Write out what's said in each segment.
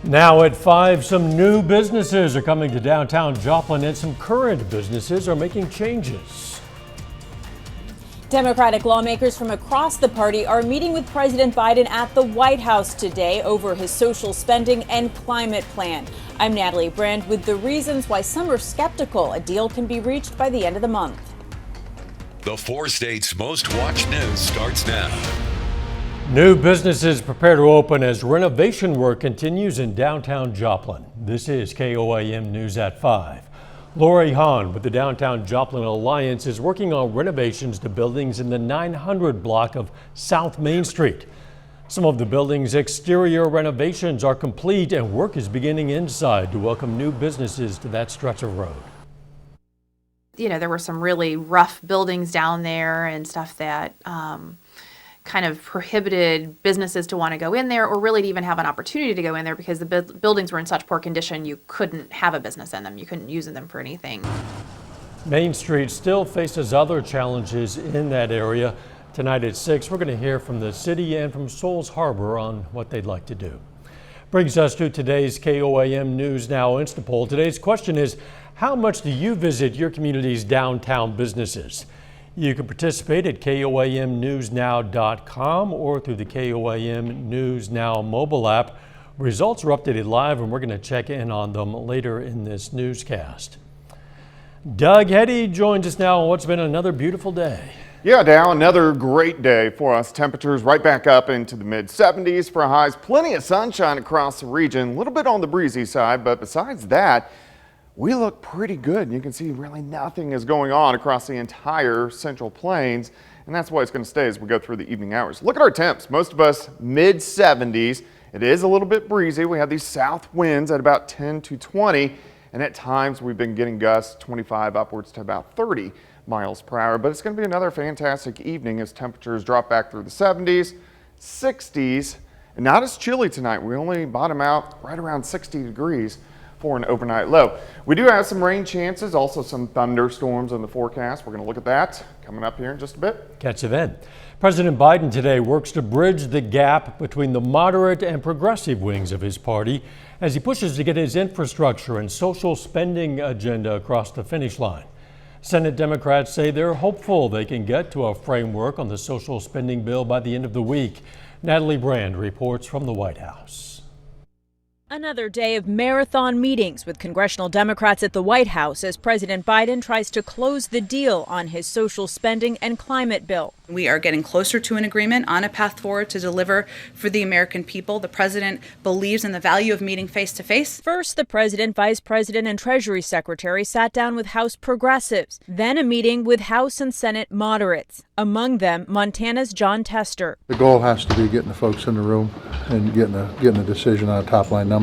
Now at 5, some new businesses are coming to downtown Joplin and some current businesses are making changes. Democratic lawmakers from across the party are meeting with President Biden at the White House today over his social spending and climate plan. I'm Natalie Brand with the reasons why some are skeptical a deal can be reached by the end of the month. The 4 states' most watched news starts now. New businesses prepare to open as renovation work continues in downtown Joplin. This is KOAM News at 5. Lori Hahn with the Downtown Joplin Alliance is working on renovations to buildings in the 900 block of South Main Street. Some of the building's exterior renovations are complete and work is beginning inside to welcome new businesses to that stretch of road. There were some really rough buildings down there and stuff that kind of prohibited businesses to want to go in there or really to even have an opportunity to go in there because the buildings were in such poor condition you couldn't have a business in them. You couldn't use them for anything. Main Street still faces other challenges in that area. Tonight at 6, we're going to hear from the city and from Souls Harbor on what they'd like to do. Brings us to today's KOAM News Now Instapoll. Today's question is, how much do you visit your community's downtown businesses? You can participate at KOAMnewsnow.com or through the KOAM News Now mobile app. Results are updated live and we're going to check in on them later in this newscast. Doug Heddy joins us now on what's been another beautiful day. Yeah, Dow, another great day for us. Temperatures right back up into the mid-70s for highs. Plenty of sunshine across the region. A little bit on the breezy side, but besides that, we look pretty good. You can see really nothing is going on across the entire Central Plains, and that's why it's going to stay as we go through the evening hours. Look at our temps. Most of us mid-70s. It is a little bit breezy. We have these south winds at about 10 to 20, and at times we've been getting gusts 25 upwards to about 30 miles per hour. But it's going to be another fantastic evening as temperatures drop back through the 70s, 60s, and not as chilly tonight. We only bottom out right around 60 degrees. For an overnight low. We do have some rain chances, also some thunderstorms in the forecast. We're going to look at that coming up here in just a bit. Catch you then. President Biden today works to bridge the gap between the moderate and progressive wings of his party as he pushes to get his infrastructure and social spending agenda across the finish line. Senate Democrats say they're hopeful they can get to a framework on the social spending bill by the end of the week. Natalie Brand reports from the White House. Another day of marathon meetings with congressional Democrats at the White House as President Biden tries to close the deal on his social spending and climate bill. We are getting closer to an agreement on a path forward to deliver for the American people. The president believes in the value of meeting face to face. First, the president, vice president, and Treasury Secretary sat down with House progressives, then a meeting with House and Senate moderates, among them Montana's John Tester. The goal has to be getting the folks in the room and getting a decision on a top line number.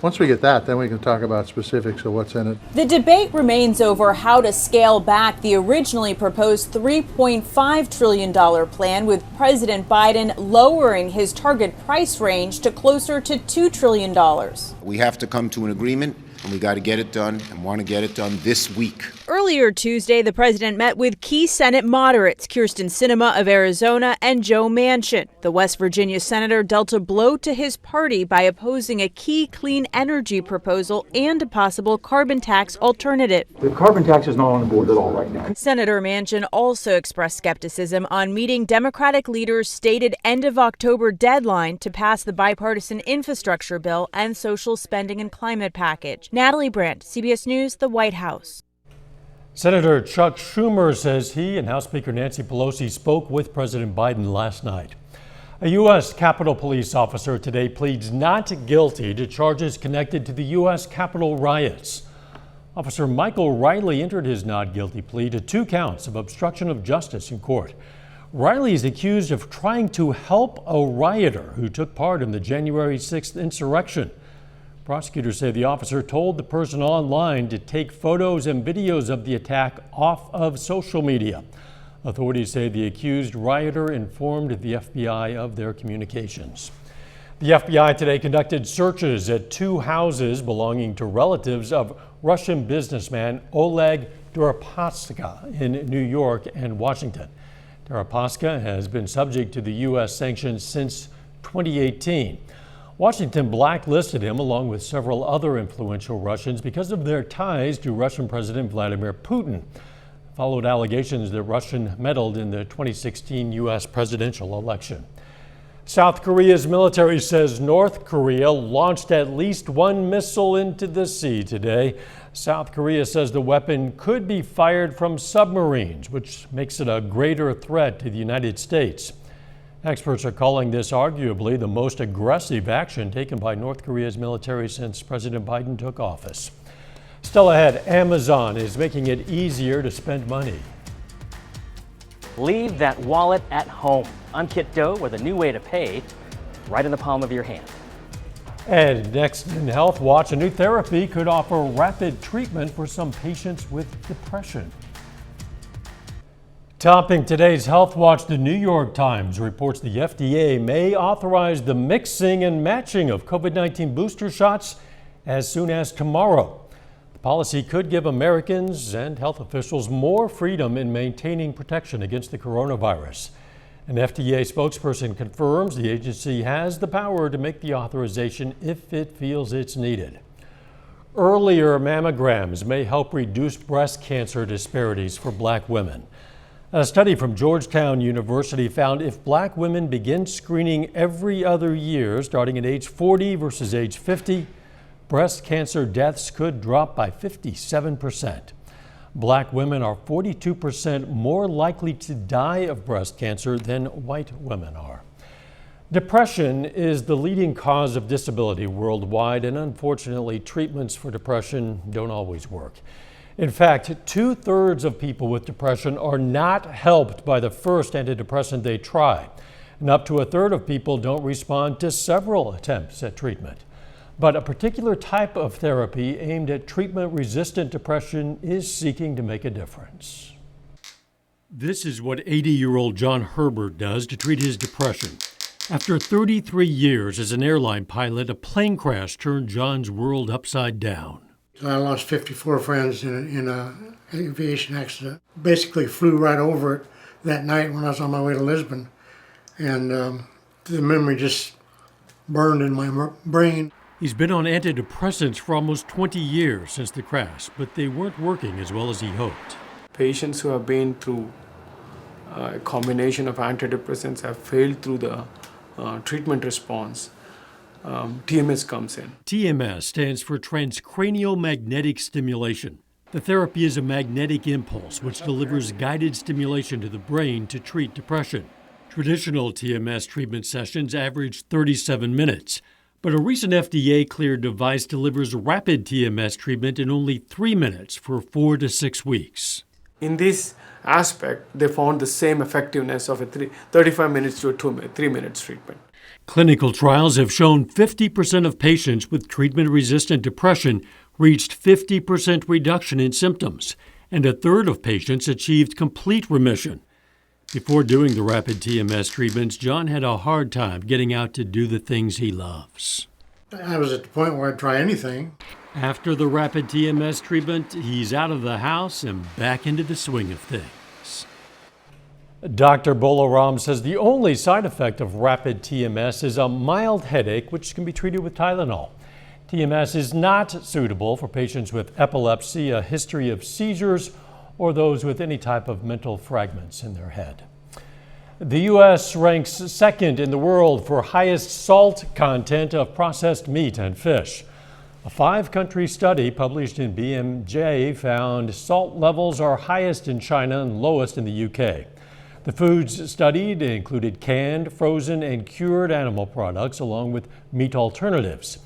Once we get that, then we can talk about specifics of what's in it. The debate remains over how to scale back the originally proposed $3.5 trillion plan, with President Biden lowering his target price range to closer to $2 trillion. We have to come to an agreement, and we got to get it done and want to get it done this week. Earlier Tuesday, the president met with key Senate moderates, Kyrsten Sinema of Arizona and Joe Manchin. The West Virginia senator dealt a blow to his party by opposing a key clean energy proposal and a possible carbon tax alternative. The carbon tax is not on the board at all right now. Senator Manchin also expressed skepticism on meeting Democratic leaders' stated end of October deadline to pass the bipartisan infrastructure bill and social spending and climate package. Natalie Brandt, CBS News, the White House. Senator Chuck Schumer says he and House Speaker Nancy Pelosi spoke with President Biden last night. A U.S. Capitol Police officer today pleads not guilty to charges connected to the U.S. Capitol riots. Officer Michael Riley entered his not guilty plea to 2 counts of obstruction of justice in court. Riley is accused of trying to help a rioter who took part in the January 6th insurrection. Prosecutors say the officer told the person online to take photos and videos of the attack off of social media. Authorities say the accused rioter informed the FBI of their communications. The FBI today conducted searches at 2 houses belonging to relatives of Russian businessman Oleg Deripaska in New York and Washington. Deripaska has been subject to the U.S. sanctions since 2018. Washington blacklisted him along with several other influential Russians because of their ties to Russian President Vladimir Putin. Followed allegations that Russia meddled in the 2016 U.S. presidential election. South Korea's military says North Korea launched at least one missile into the sea today. South Korea says the weapon could be fired from submarines, which makes it a greater threat to the United States. Experts are calling this arguably the most aggressive action taken by North Korea's military since President Biden took office. Still ahead, Amazon is making it easier to spend money. Leave that wallet at home. Unkit Dough with a new way to pay right in the palm of your hand. And next in Health Watch, a new therapy could offer rapid treatment for some patients with depression. Topping today's Health Watch, the New York Times reports the FDA may authorize the mixing and matching of COVID-19 booster shots as soon as tomorrow. The policy could give Americans and health officials more freedom in maintaining protection against the coronavirus. An FDA spokesperson confirms the agency has the power to make the authorization if it feels it's needed. Earlier mammograms may help reduce breast cancer disparities for Black women. A study from Georgetown University found if Black women begin screening every other year, starting at age 40 versus age 50, breast cancer deaths could drop by 57%. Black women are 42% more likely to die of breast cancer than white women are. Depression is the leading cause of disability worldwide, and unfortunately, treatments for depression don't always work. In fact, 2/3 of people with depression are not helped by the first antidepressant they try, and up to 1/3 of people don't respond to several attempts at treatment. But a particular type of therapy aimed at treatment-resistant depression is seeking to make a difference. This is what 80-year-old John Herbert does to treat his depression. After 33 years as an airline pilot, a plane crash turned John's world upside down. I lost 54 friends in an aviation accident. Basically flew right over it that night when I was on my way to Lisbon. And the memory just burned in my brain. He's been on antidepressants for almost 20 years since the crash, but they weren't working as well as he hoped. Patients who have been through a combination of antidepressants have failed through the treatment response. TMS comes in. TMS stands for transcranial magnetic stimulation. The therapy is a magnetic impulse which delivers guided stimulation to the brain to treat depression. Traditional TMS treatment sessions average 37 minutes, but a recent FDA-cleared device delivers rapid TMS treatment in only 3 minutes for 4 to 6 weeks. In this aspect, they found the same effectiveness of a 35 minutes to a 3 minutes treatment. Clinical trials have shown 50% of patients with treatment-resistant depression reached 50% reduction in symptoms, and 1/3 of patients achieved complete remission. Before doing the rapid TMS treatments, John had a hard time getting out to do the things he loves. I was at the point where I'd try anything. After the rapid TMS treatment, he's out of the house and back into the swing of things. Dr. Bolaram says the only side effect of rapid TMS is a mild headache, which can be treated with Tylenol. TMS is not suitable for patients with epilepsy, a history of seizures, or those with any type of mental fragments in their head. The U.S. ranks second in the world for highest salt content of processed meat and fish. A 5-country study published in BMJ found salt levels are highest in China and lowest in the UK. The foods studied included canned, frozen, and cured animal products, along with meat alternatives.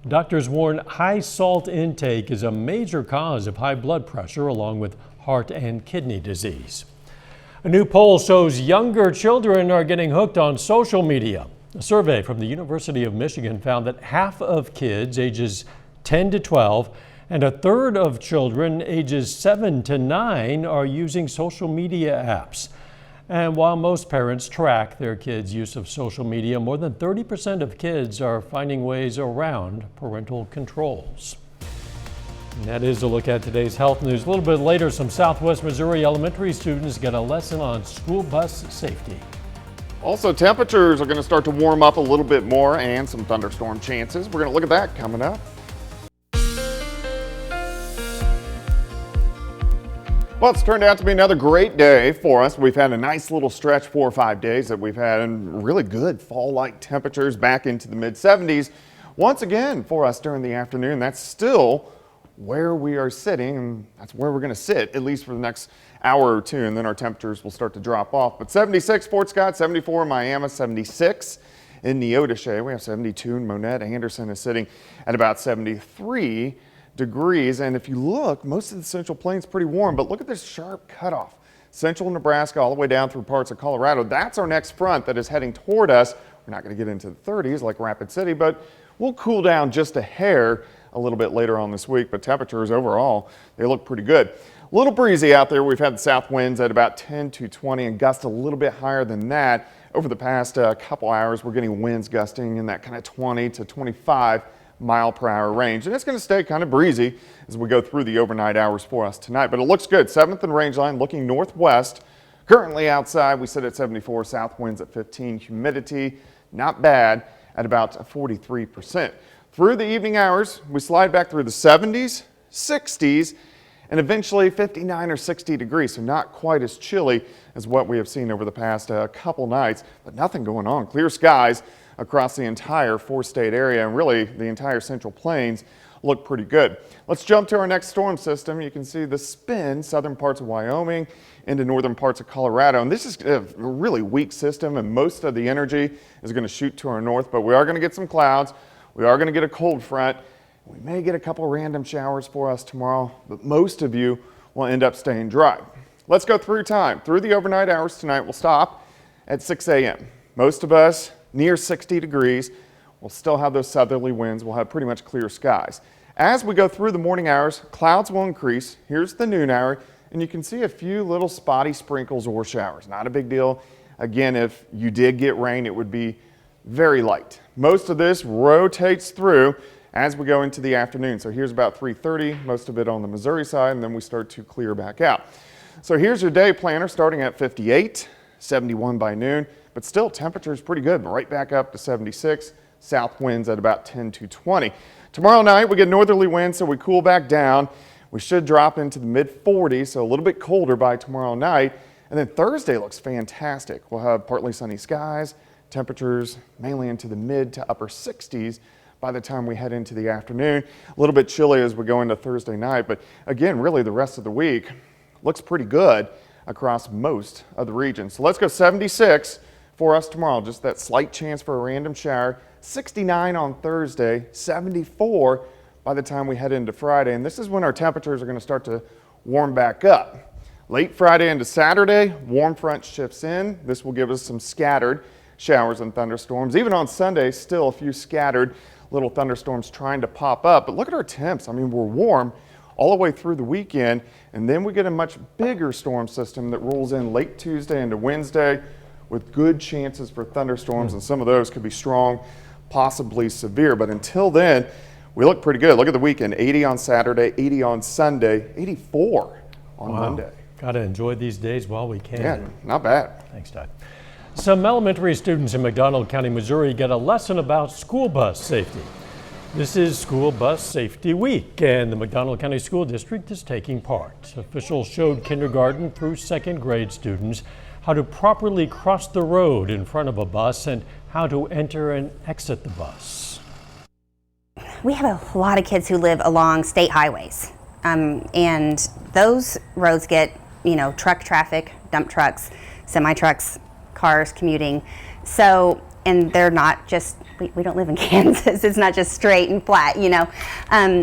Doctors warn high salt intake is a major cause of high blood pressure, along with heart and kidney disease. A new poll shows younger children are getting hooked on social media. A survey from the University of Michigan found that half of kids ages 10 to 12 and 1/3 of children ages 7 to 9 are using social media apps. And while most parents track their kids' use of social media, more than 30% of kids are finding ways around parental controls. And that is a look at today's health news. A little bit later, some Southwest Missouri elementary students get a lesson on school bus safety. Also, temperatures are going to start to warm up a little bit more and some thunderstorm chances. We're going to look at that coming up. Well, it's turned out to be another great day for us. We've had a nice little stretch, 4 or 5 days that we've had, and really good fall-like temperatures back into the mid-70s. Once again for us during the afternoon, that's still where we are sitting, and that's where we're going to sit, at least for the next hour or two, and then our temperatures will start to drop off. But 76 Fort Scott, 74 in Miami, 76 in Neodesha. We have 72 in Monette. Anderson is sitting at about 73 degrees. And if you look, most of the Central Plains pretty warm, but look at this sharp cutoff. Central Nebraska all the way down through parts of Colorado. That's our next front that is heading toward us. We're not going to get into the 30s like Rapid City, but we'll cool down just a hair a little bit later on this week. But temperatures overall, they look pretty good. A little breezy out there. We've had the south winds at about 10 to 20 and gusts a little bit higher than that. Over the past couple hours, we're getting winds gusting in that kind of 20 to 25 mile per hour range, and it's going to stay kind of breezy as we go through the overnight hours for us tonight. But it looks good. 7th and range line looking northwest. Currently outside we sit at 74, south winds at 15, humidity not bad at about 43%. Through the evening hours we slide back through the 70s, 60s, and eventually 59 or 60 degrees, so not quite as chilly as what we have seen over the past couple nights, but nothing going on. Clear skies across the entire 4-state area, and really the entire Central Plains look pretty good. Let's jump to our next storm system. You can see the spin southern parts of Wyoming into northern parts of Colorado, and this is a really weak system, and most of the energy is going to shoot to our north, but we are going to get some clouds. We are going to get a cold front. We may get a couple random showers for us tomorrow, but most of you will end up staying dry. Let's go through time. Through the overnight hours tonight, we'll stop at 6 a.m. Most of us near 60 degrees. We'll still have those southerly winds. We'll have pretty much clear skies. As we go through the morning hours, clouds will increase. Here's the noon hour, and you can see a few little spotty sprinkles or showers. Not a big deal. Again, if you did get rain, it would be very light. Most of this rotates through as we go into the afternoon. So here's about 3:30, most of it on the Missouri side, and then we start to clear back out. So here's your day planner starting at 58, 71 by noon. But still, temperatures pretty good, right back up to 76. South winds at about 10 to 20. Tomorrow night, we get northerly winds, so we cool back down. We should drop into the mid-40s, so a little bit colder by tomorrow night. And then Thursday looks fantastic. We'll have partly sunny skies, temperatures mainly into the mid to upper 60s by the time we head into the afternoon. A little bit chilly as we go into Thursday night, but again, really the rest of the week looks pretty good across most of the region. So let's go 76 for us tomorrow, just that slight chance for a random shower. 69 on Thursday, 74 by the time we head into Friday, and this is when our temperatures are going to start to warm back up. Late Friday into Saturday, warm front shifts in. This will give us some scattered showers and thunderstorms. Even on Sunday, still a few scattered little thunderstorms trying to pop up. But look at our temps. I mean, we're warm all the way through the weekend, and then we get a much bigger storm system that rolls in late Tuesday into Wednesday with good chances for thunderstorms, and some of those could be strong, possibly severe. But until then, we look pretty good. Look at the weekend, 80 on Saturday, 80 on Sunday, 84 on Monday. Got to enjoy these days while we can. Yeah, not bad. Thanks, Todd. Some elementary students in McDonald County, Missouri get a lesson about school bus safety. This is School Bus Safety Week, and the McDonald County School District is taking part. Officials showed kindergarten through 2nd grade students how to properly cross the road in front of a bus and how to enter and exit the bus. We have a lot of kids who live along state highways, and those roads get, truck traffic, dump trucks, semi-trucks, cars commuting. So, and they're not just, we don't live in Kansas, it's not just straight and flat,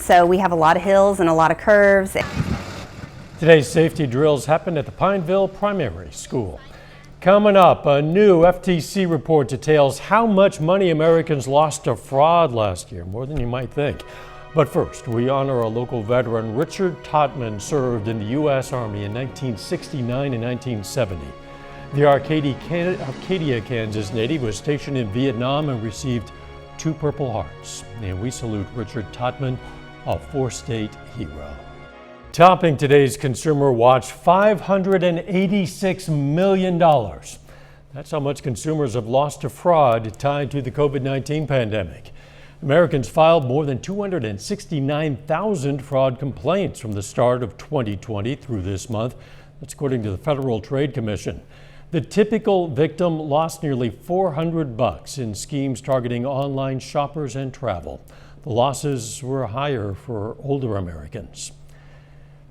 So we have a lot of hills and a lot of curves. Today's safety drills happened at the Pineville Primary School. Coming up, a new FTC report details how much money Americans lost to fraud last year, more than you might think. But first, we honor a local veteran. Richard Totman served in the U.S. Army in 1969 and 1970. The Arcadia, Kansas native was stationed in Vietnam and received 2 Purple Hearts. And we salute Richard Totman, a 4-state hero. Topping today's Consumer Watch, $586 million. That's how much consumers have lost to fraud tied to the COVID-19 pandemic. Americans filed more than 269,000 fraud complaints from the start of 2020 through this month. That's according to the Federal Trade Commission. The typical victim lost nearly $400 in schemes targeting online shoppers and travel. The losses were higher for older Americans.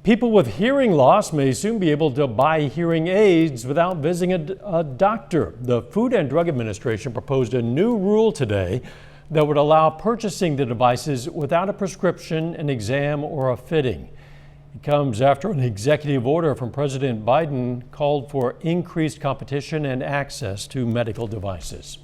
People with hearing loss may soon be able to buy hearing aids without visiting a doctor. The Food and Drug Administration proposed a new rule today that would allow purchasing the devices without a prescription, an exam, or a fitting. It comes after an executive order from President Biden called for increased competition and access to medical devices.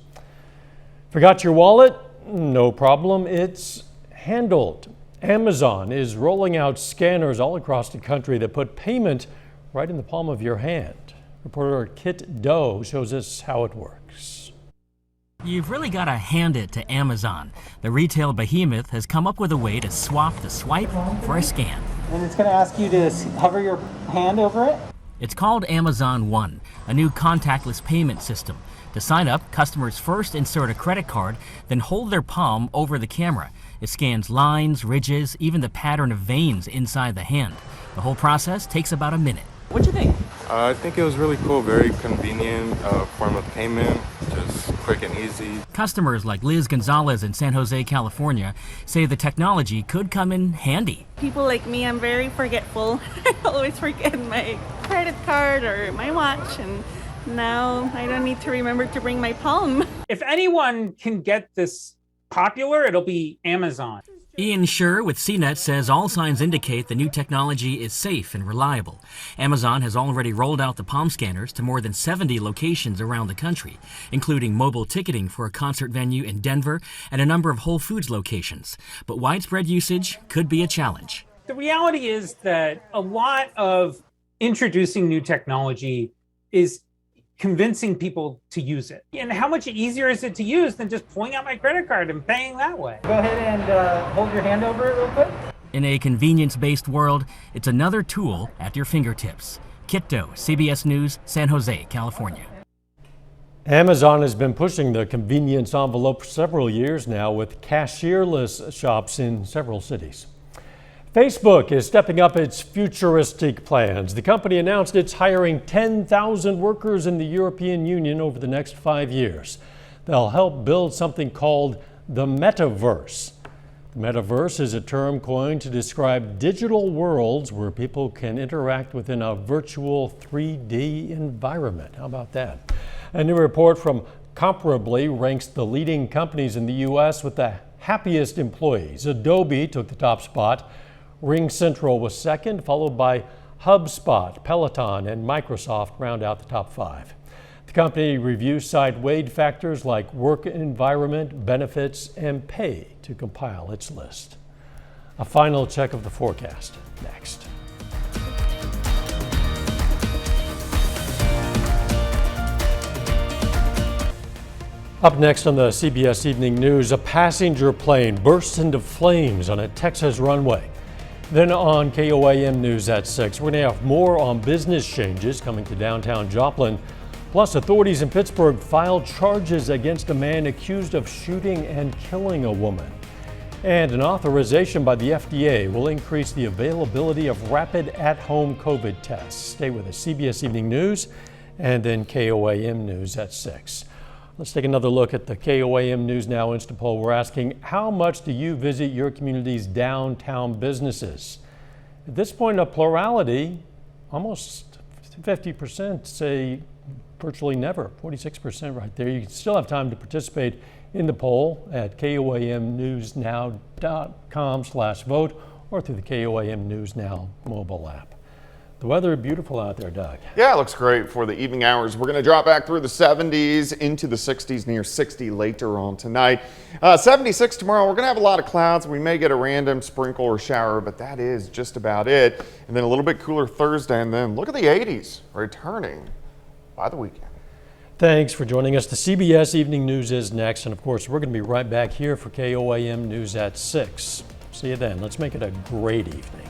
Forgot your wallet? No problem, it's handled. Amazon is rolling out scanners all across the country that put payment right in the palm of your hand. Reporter Kit Doe shows us how it works. You've really got to hand it to Amazon. The retail behemoth has come up with a way to swap the swipe for a scan. And it's going to ask you to hover your hand over it. It's called Amazon One, a new contactless payment system. To sign up, customers first insert a credit card, then hold their palm over the camera. It scans lines, ridges, even the pattern of veins inside the hand. The whole process takes about a minute. What'd you think? I think it was really cool, very convenient form of payment, just quick and easy. Customers like Liz Gonzalez in San Jose, California, say the technology could come in handy. People like me, I'm very forgetful. I always forget my credit card or my watch, and now I don't need to remember to bring my palm. If anyone can get this popular, it'll be Amazon. Ian Schur with CNET says all signs indicate the new technology is safe and reliable. Amazon has already rolled out the palm scanners to more than 70 locations around the country, including mobile ticketing for a concert venue in Denver and a number of Whole Foods locations. But widespread usage could be a challenge. The reality is that a lot of introducing new technology is convincing people to use it. And how much easier is it to use than just pulling out my credit card and paying that way? Go ahead and hold your hand over it real quick. In a convenience-based world, it's another tool at your fingertips. Kit Doe, CBS News, San Jose, California. Amazon has been pushing the convenience envelope for several years now with cashierless shops in several cities. Facebook is stepping up its futuristic plans. The company announced it's hiring 10,000 workers in the European Union over the next 5 years. They'll help build something called the metaverse. The metaverse is a term coined to describe digital worlds where people can interact within a virtual 3D environment. How about that? A new report from Comparably ranks the leading companies in the U.S. with the happiest employees. Adobe took the top spot. RingCentral was second, followed by HubSpot, Peloton, and Microsoft round out the top 5. The company reviews site weighed factors like work environment, benefits, and pay to compile its list. A final check of the forecast next. Up next on the CBS Evening News, a passenger plane bursts into flames on a Texas runway. Then on KOAM News at 6, we're going to have more on business changes coming to downtown Joplin. Plus, authorities in Pittsburgh filed charges against a man accused of shooting and killing a woman. And an authorization by the FDA will increase the availability of rapid at-home COVID tests. Stay with us. CBS Evening News and then KOAM News at 6. Let's take another look at the KOAM News Now Instant Poll. We're asking, how much do you visit your community's downtown businesses? At this point, a plurality, almost 50% say virtually never, 46% right there. You can still have time to participate in the poll at koamnewsnow.com/vote or through the KOAM News Now mobile app. The weather is beautiful out there, Doug. Yeah, it looks great for the evening hours. We're going to drop back through the 70s into the 60s, near 60 later on tonight. 76 tomorrow. We're going to have a lot of clouds. We may get a random sprinkle or shower, but that is just about it. And then a little bit cooler Thursday, and then look at the 80s returning by the weekend. Thanks for joining us. The CBS Evening News is next, and of course, we're going to be right back here for KOAM News at 6. See you then. Let's make it a great evening.